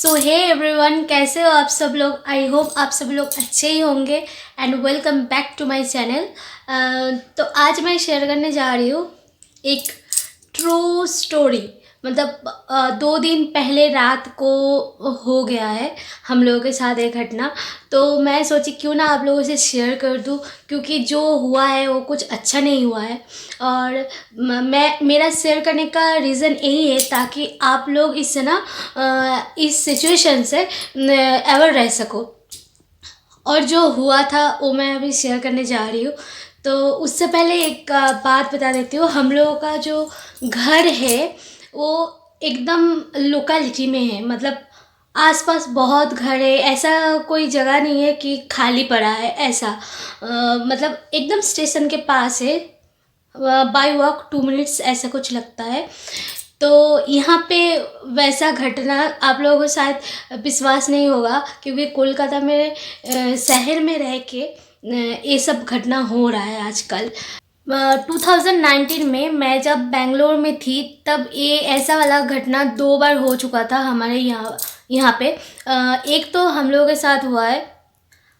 सो hey everyone, कैसे हो आप सब लोग। आई होप आप सब लोग अच्छे ही होंगे and welcome back to my channel. तो आज मैं शेयर करने जा रही हूँ एक ट्रू स्टोरी। मतलब 2 दिन पहले रात को हो गया है हम लोगों के साथ एक घटना। तो मैं सोची क्यों ना आप लोगों से शेयर कर दूँ, क्योंकि जो हुआ है वो कुछ अच्छा नहीं हुआ है। और मैं मेरा शेयर करने का रीज़न यही है ताकि आप लोग इससे ना इस सिचुएशन से एवर रह सको। और जो हुआ था वो मैं अभी शेयर करने जा रही हूँ। तो उससे पहले एक बात बता देती हूँ। हम लोगों का जो घर है वो एकदम लोकेलिटी में है। मतलब आसपास बहुत घर है, ऐसा कोई जगह नहीं है कि खाली पड़ा है ऐसा। मतलब एकदम स्टेशन के पास है। बाय वॉक 2 मिनट्स ऐसा कुछ लगता है। तो यहाँ पे वैसा घटना आप लोगों को शायद विश्वास नहीं होगा, क्योंकि कोलकाता में शहर में रह के ये सब घटना हो रहा है आजकल। 2019 में मैं जब बेंगलोर में थी तब ये ऐसा वाला घटना 2 बार हो चुका था हमारे यहाँ पे। एक तो हम लोगों के साथ हुआ है।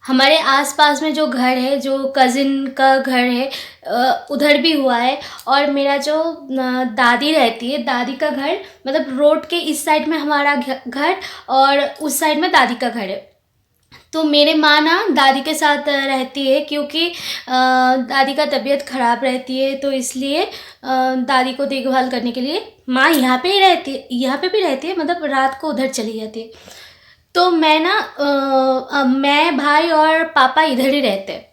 हमारे आसपास में जो घर है, जो कज़िन का घर है, उधर भी हुआ है। और मेरा जो दादी रहती है, दादी का घर मतलब रोड के इस साइड में हमारा घर और उस साइड में दादी का घर है। तो मेरे माँ ना दादी के साथ रहती है, क्योंकि दादी का तबीयत ख़राब रहती है। तो इसलिए दादी को देखभाल करने के लिए माँ यहाँ पे ही रहती है, यहाँ पे भी रहती है, मतलब रात को उधर चली जाती है। तो मैं ना मैं भाई और पापा इधर ही रहते हैं।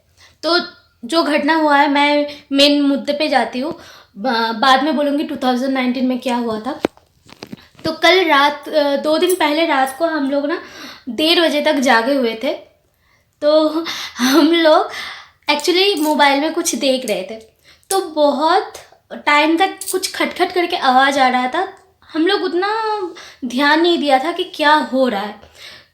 तो जो घटना हुआ है, मैं मेन मुद्दे पे जाती हूँ। बाद में बोलूँगी 2019 में क्या हुआ था। तो कल रात 2 दिन पहले रात को हम लोग ना 1:30 बजे तक जागे हुए थे। तो हम लोग एक्चुअली मोबाइल में कुछ देख रहे थे। तो बहुत टाइम तक कुछ खटखट करके आवाज़ आ रहा था। हम लोग उतना ध्यान नहीं दिया था कि क्या हो रहा है।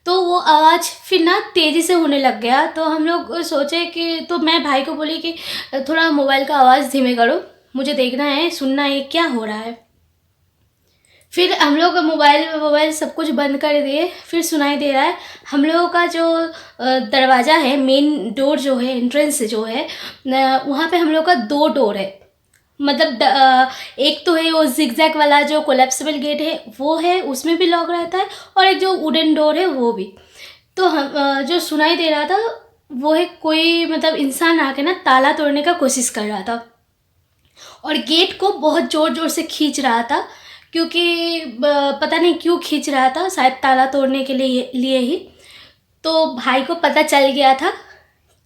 तो वो आवाज़ फिर ना तेज़ी से होने लग गया। तो हम लोग सोचे कि, तो मैं भाई को बोली कि थोड़ा मोबाइल का आवाज़ धीमे करो, मुझे देखना है, सुनना है क्या हो रहा है। फिर हम लोग मोबाइल सब कुछ बंद कर दिए। फिर सुनाई दे रहा है हम लोगों का जो दरवाज़ा है, मेन डोर जो है, एंट्रेंस जो है, वहाँ पे हम लोग का 2 डोर है। मतलब एक तो है वो जिगजैग वाला जो कोलैप्सिबल गेट है वो है, उसमें भी लॉक रहता है, और एक जो वुडन डोर है वो भी। तो हम जो सुनाई दे रहा था वो है कोई मतलब इंसान आके ना ताला तोड़ने का कोशिश कर रहा था और गेट को बहुत ज़ोर ज़ोर से खींच रहा था। क्योंकि पता नहीं क्यों खींच रहा था, शायद ताला तोड़ने के लिए ही। तो भाई को पता चल गया था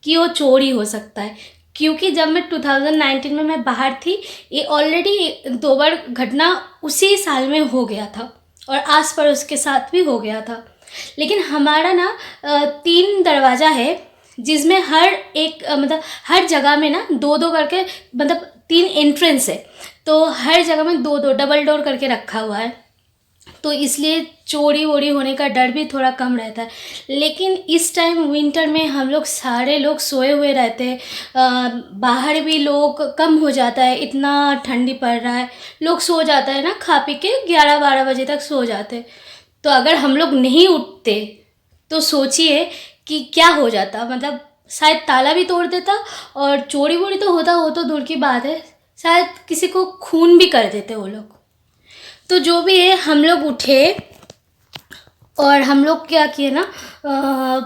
कि वो चोरी हो सकता है, क्योंकि जब मैं 2019 में मैं बाहर थी, ये ऑलरेडी 2 बार घटना उसी साल में हो गया था और आस पड़ोस के साथ भी हो गया था। लेकिन हमारा ना 3 दरवाज़ा है, जिसमें हर एक मतलब हर जगह में ना 2-2 करके, मतलब 3 एंट्रेंस है। तो हर जगह में 2-2 डबल डोर करके रखा हुआ है। तो इसलिए चोरी वोरी होने का डर भी थोड़ा कम रहता है। लेकिन इस टाइम विंटर में हम लोग सारे लोग सोए हुए रहते हैं। बाहर भी लोग कम हो जाता है, इतना ठंडी पड़ रहा है, लोग सो जाता है ना, खा पी के 11-12 बजे तक सो जाते हैं। तो अगर हम लोग नहीं उठते तो सोचिए कि क्या हो जाता। मतलब शायद ताला भी तोड़ देता, और चोरी वोरी तो होता, हो तो दूर की बात है, शायद किसी को खून भी कर देते वो लोग। तो जो भी है, हम लोग उठे और हम लोग क्या किए ना,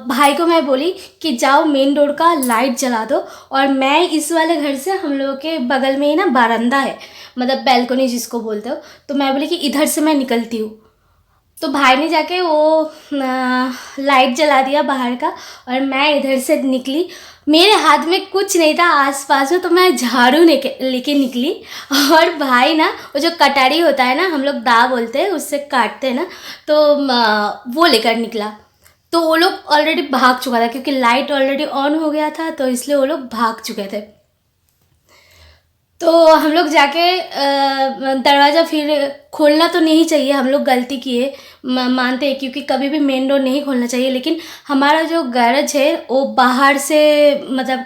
भाई को मैं बोली कि जाओ मेन डोर का लाइट जला दो। और मैं इस वाले घर से, हम लोगों के बगल में ही ना बारंदा है, मतलब बैल्कनी जिसको बोलते हो। तो मैं बोली कि इधर से मैं निकलती हूँ। तो भाई ने जाके वो लाइट जला दिया बाहर का, और मैं इधर से निकली। मेरे हाथ में कुछ नहीं था आसपास में, तो मैं झाड़ू लेके निकली। और भाई ना वो जो कटारी होता है ना, हम लोग दा बोलते हैं, उससे काटते हैं ना, तो वो लेकर निकला। तो वो लोग ऑलरेडी भाग चुका था, क्योंकि लाइट ऑलरेडी ऑन हो गया था, तो इसलिए वो लोग भाग चुके थे। तो हम लोग जाके दरवाज़ा फिर खोलना तो नहीं चाहिए, हम लोग गलती किए, मानते हैं, क्योंकि कभी भी मेन डोर नहीं खोलना चाहिए। लेकिन हमारा जो गैरेज है वो बाहर से मतलब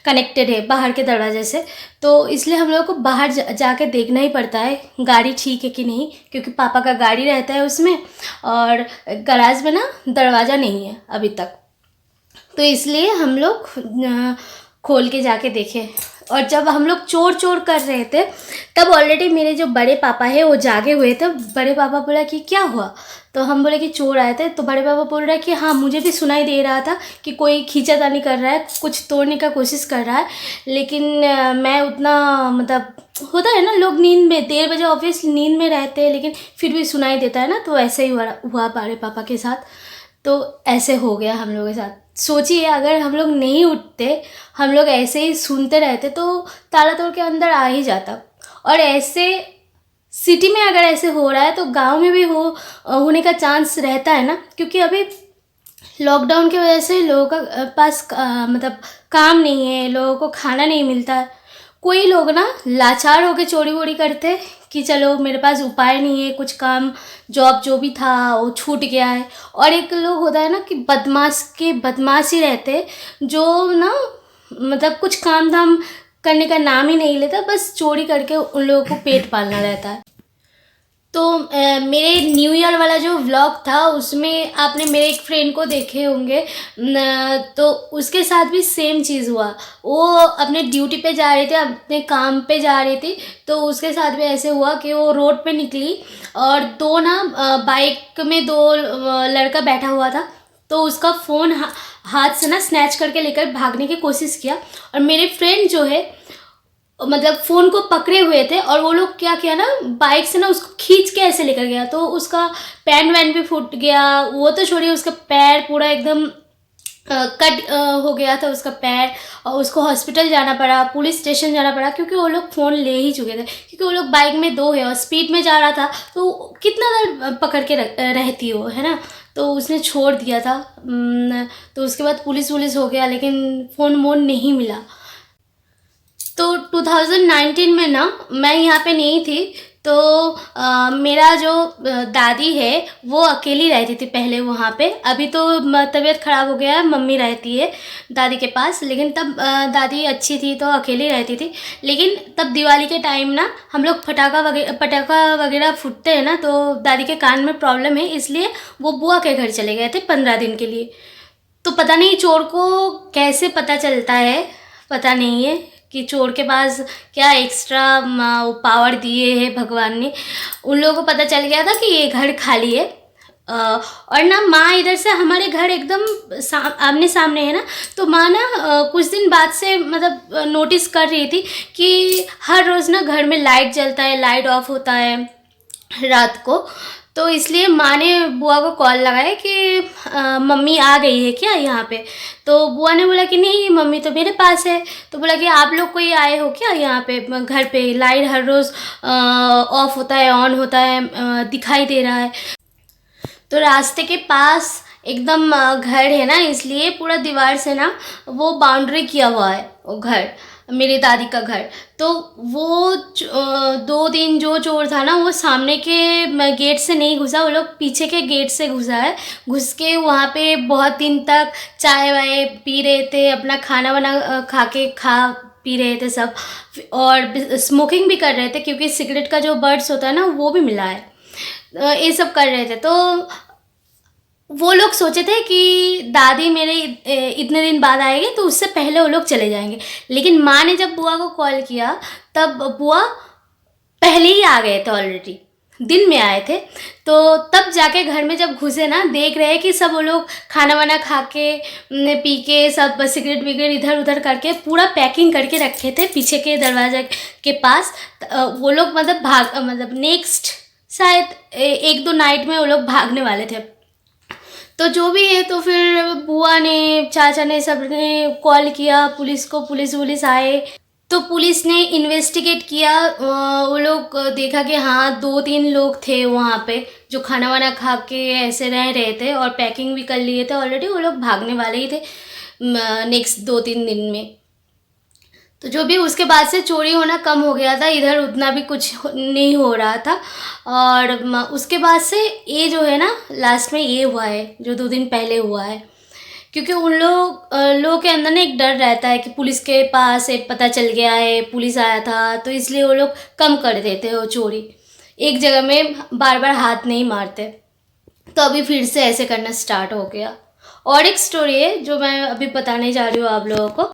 कनेक्टेड है बाहर के दरवाजे से, तो इसलिए हम लोग को बाहर जाके देखना ही पड़ता है गाड़ी ठीक है कि नहीं, क्योंकि पापा का गाड़ी रहता है उसमें और गैराज में ना दरवाज़ा नहीं है अभी तक, तो इसलिए हम लोग खोल के जाके देखे। और जब हम लोग चोर चोर कर रहे थे तब ऑलरेडी मेरे जो बड़े पापा है वो जागे हुए थे। बड़े पापा बोला कि क्या हुआ, तो हम बोले कि चोर आए थे। तो बड़े पापा बोल रहे हैं कि हाँ मुझे भी सुनाई दे रहा था कि कोई खींचातानी कर रहा है, कुछ तोड़ने का कोशिश कर रहा है, लेकिन मैं उतना मतलब होता है ना, लोग नींद में 1:30 बजे ऑफिस नींद में रहते हैं लेकिन फिर भी सुनाई देता है ना, तो ऐसे ही हुआ बड़े पापा के साथ। तो ऐसे हो गया हम लोगों के साथ। सोचिए अगर हम लोग नहीं उठते, हम लोग ऐसे ही सुनते रहते तो ताला तोड़ के अंदर आ ही जाता। और ऐसे सिटी में अगर ऐसे हो रहा है तो गांव में भी होने का चांस रहता है ना, क्योंकि अभी लॉकडाउन की वजह से लोगों का पास मतलब काम नहीं है, लोगों को खाना नहीं मिलता है। कोई लोग ना लाचार होकर चोरी वोरी करते कि चलो मेरे पास उपाय नहीं है, कुछ काम जॉब जो भी था वो छूट गया है। और एक लोग होता है ना कि बदमाश ही रहते, जो ना मतलब कुछ काम धाम करने का नाम ही नहीं लेता, बस चोरी करके उन लोगों को पेट पालना रहता है। तो मेरे न्यू ईयर वाला जो व्लॉग था उसमें आपने मेरे एक फ्रेंड को देखे होंगे, तो उसके साथ भी सेम चीज़ हुआ। वो अपने ड्यूटी पे जा रही थी, अपने काम पे जा रही थी, तो उसके साथ भी ऐसे हुआ कि वो रोड पे निकली और दो ना बाइक में 2 लड़का बैठा हुआ था, तो उसका फ़ोन हाथ से ना स्नैच करके लेकर भागने की कोशिश किया। और मेरे फ्रेंड जो है मतलब फ़ोन को पकड़े हुए थे और वो लोग क्या किया ना, बाइक से ना उसको खींच के ऐसे लेकर गया, तो उसका पैंट वैंट भी फूट गया। वो तो छोड़िए, उसका पैर पूरा एकदम कट हो गया था उसका पैर, और उसको हॉस्पिटल जाना पड़ा, पुलिस स्टेशन जाना पड़ा, क्योंकि वो लोग फ़ोन ले ही चुके थे। क्योंकि वो लोग बाइक में 2 है और स्पीड में जा रहा था, तो कितना देर पकड़ के रहती हो, है ना। तो उसने छोड़ दिया था। तो उसके बाद पुलिस वुलिस हो गया, लेकिन फ़ोन वोन नहीं मिला। तो 2019 में ना मैं यहाँ पे नहीं थी, तो मेरा जो दादी है वो अकेली रहती थी पहले वहाँ पे। अभी तो तबीयत ख़राब हो गया है, मम्मी रहती है दादी के पास, लेकिन तब दादी अच्छी थी तो अकेली रहती थी। लेकिन तब दिवाली के टाइम ना हम लोग पटाखा वगैरह फूटते हैं ना, तो दादी के कान में प्रॉब्लम है, इसलिए वो बुआ के घर चले गए थे 15 दिन के लिए। तो पता नहीं चोर को कैसे पता चलता है, पता नहीं है कि चोर के पास क्या एक्स्ट्रा पावर दिए है भगवान ने। उन लोगों को पता चल गया था कि ये घर खाली है। और ना माँ इधर से हमारे घर एकदम आमने सामने है ना, तो माँ ना कुछ दिन बाद से मतलब नोटिस कर रही थी कि हर रोज़ ना घर में लाइट जलता है, लाइट ऑफ होता है रात को। तो इसलिए माँ ने बुआ को कॉल लगाया कि मम्मी आ गई है क्या यहाँ पे। तो बुआ ने बोला कि नहीं मम्मी तो मेरे पास है। तो बोला कि आप लोग कोई आए हो क्या यहाँ पे घर पे, लाइट हर रोज़ ऑफ होता है ऑन होता है, दिखाई दे रहा है। तो रास्ते के पास एकदम घर है ना, इसलिए पूरा दीवार से ना वो बाउंड्री किया हुआ है वो घर, मेरी दादी का घर। तो वो 2 दिन जो चोर था ना वो सामने के गेट से नहीं घुसा, वो लोग पीछे के गेट से घुसा है। घुस के वहाँ पे बहुत दिन तक चाय वाय पी रहे थे, अपना खाना वाना खा पी रहे थे सब, और स्मोकिंग भी कर रहे थे, क्योंकि सिगरेट का जो बर्ड्स होता है ना वो भी मिला है। ये सब कर रहे थे। तो वो लोग सोचे थे कि दादी मेरे इतने दिन बाद आएगी तो उससे पहले वो लोग चले जाएंगे। लेकिन माँ ने जब बुआ को कॉल किया तब बुआ पहले ही आ गए थे, ऑलरेडी दिन में आए थे। तो तब जाके घर में जब घुसे ना, देख रहे कि सब वो लोग खाना वाना खा के पी के सब सिगरेट विगरेट इधर उधर करके पूरा पैकिंग करके रखे थे पीछे के दरवाजे के पास। वो लोग मतलब नेक्स्ट शायद 1-2 नाइट में वो लोग भागने वाले थे। तो जो भी है, तो फिर बुआ ने, चाचा ने, सब ने कॉल किया पुलिस को, पुलिस आए। तो पुलिस ने इन्वेस्टिगेट किया। वो लोग देखा कि हाँ 2-3 लोग थे वहाँ पे जो खाना वाना खा के ऐसे रह रहे थे और पैकिंग भी कर लिए थे ऑलरेडी, वो लोग भागने वाले ही थे नेक्स्ट 2-3 दिन में। तो जो भी उसके बाद से चोरी होना कम हो गया था, इधर उतना भी कुछ नहीं हो रहा था। और उसके बाद से ये जो है ना लास्ट में ये हुआ है जो 2 दिन पहले हुआ है, क्योंकि उन लोगों के अंदर ना एक डर रहता है कि पुलिस के पास एक पता चल गया है, पुलिस आया था, तो इसलिए वो लोग कम कर देते हो चोरी, एक जगह में बार बार हाथ नहीं मारते। तो अभी फिर से ऐसे करना स्टार्ट हो गया। और एक स्टोरी है जो मैं अभी बताने जा रही हूँ आप लोगों को।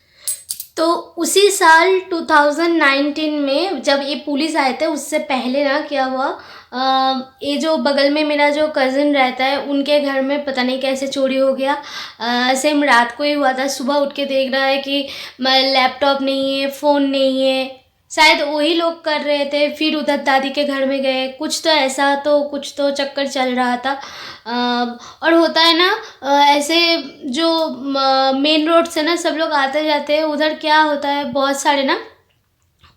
तो उसी साल 2019 में जब ये पुलिस आए थे, उससे पहले ना क्या हुआ, ये जो बगल में मेरा जो कज़न रहता है उनके घर में पता नहीं कैसे चोरी हो गया। सेम रात को ही हुआ था। सुबह उठ के देख रहा है कि लैपटॉप नहीं है, फ़ोन नहीं है, शायद वही लोग कर रहे थे। फिर उधर दादी के घर में गए, कुछ तो चक्कर चल रहा था। और होता है ना, ऐसे जो मेन रोड से ना सब लोग आते जाते हैं, उधर क्या होता है, बहुत सारे ना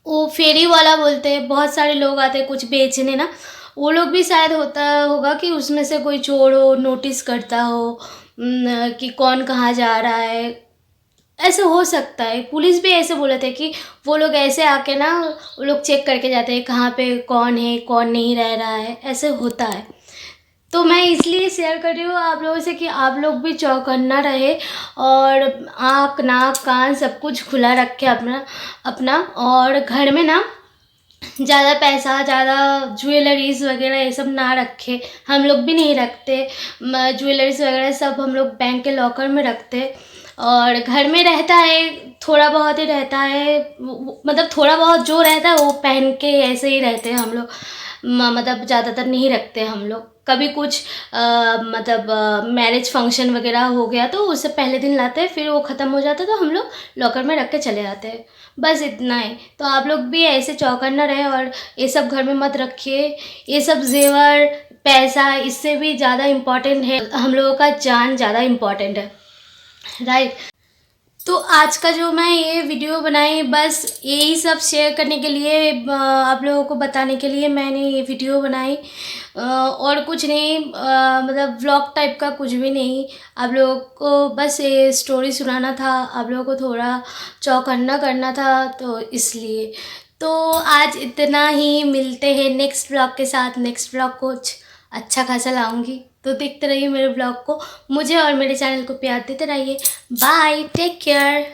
वो फेरी वाला बोलते हैं, बहुत सारे लोग आते हैं कुछ बेचने ना, वो लोग भी शायद होता होगा कि उसमें से कोई चोर हो, नोटिस करता हो कि कौन कहाँ जा रहा है, ऐसे हो सकता है। पुलिस भी ऐसे बोले थे कि वो लोग ऐसे आके ना वो लोग चेक करके जाते हैं कहाँ पे कौन है कौन नहीं रह रहा है, ऐसे होता है। तो मैं इसलिए शेयर कर रही हूँ आप लोगों से कि आप लोग भी चौकन्ना रहे और आँख नाक कान सब कुछ खुला रखे अपना अपना। और घर में ना ज़्यादा पैसा, ज़्यादा ज्वेलरीज वगैरह ये सब ना रखे। हम लोग भी नहीं रखते ज्वेलरीज वगैरह, सब हम लोग बैंक के लॉकर में रखते। और घर में रहता है थोड़ा बहुत ही रहता है, मतलब थोड़ा बहुत जो रहता है वो पहन के ऐसे ही रहते हैं हम लोग। मतलब ज़्यादातर नहीं रखते हम लोग। कभी कुछ मतलब मैरिज फंक्शन वगैरह हो गया तो उससे पहले दिन लाते हैं, फिर वो ख़त्म हो जाता है तो हम लोग लॉकर में रख के चले आते हैं। बस इतना ही। तो आप लोग भी ऐसे चौकन्ना रहे और ये सब घर में मत रखिए। ये सब जेवर पैसा इससे भी ज़्यादा इम्पॉर्टेंट है, हम लोगों का जान ज़्यादा इम्पॉर्टेंट है, राइट। तो आज का जो मैं ये वीडियो बनाई, बस यही सब शेयर करने के लिए, आप लोगों को बताने के लिए मैंने ये वीडियो बनाई। और कुछ नहीं, मतलब व्लॉग टाइप का कुछ भी नहीं। आप लोगों को बस ये स्टोरी सुनाना था, आप लोगों को थोड़ा चौकन्ना करना था, तो इसलिए। तो आज इतना ही, मिलते हैं नेक्स्ट व्लॉग के साथ। नेक्स्ट व्लॉग कुछ अच्छा खासा लाऊंगी, तो देखते रहिए मेरे ब्लॉग को, मुझे और मेरे चैनल को प्यार देते रहिए। Bye, take care.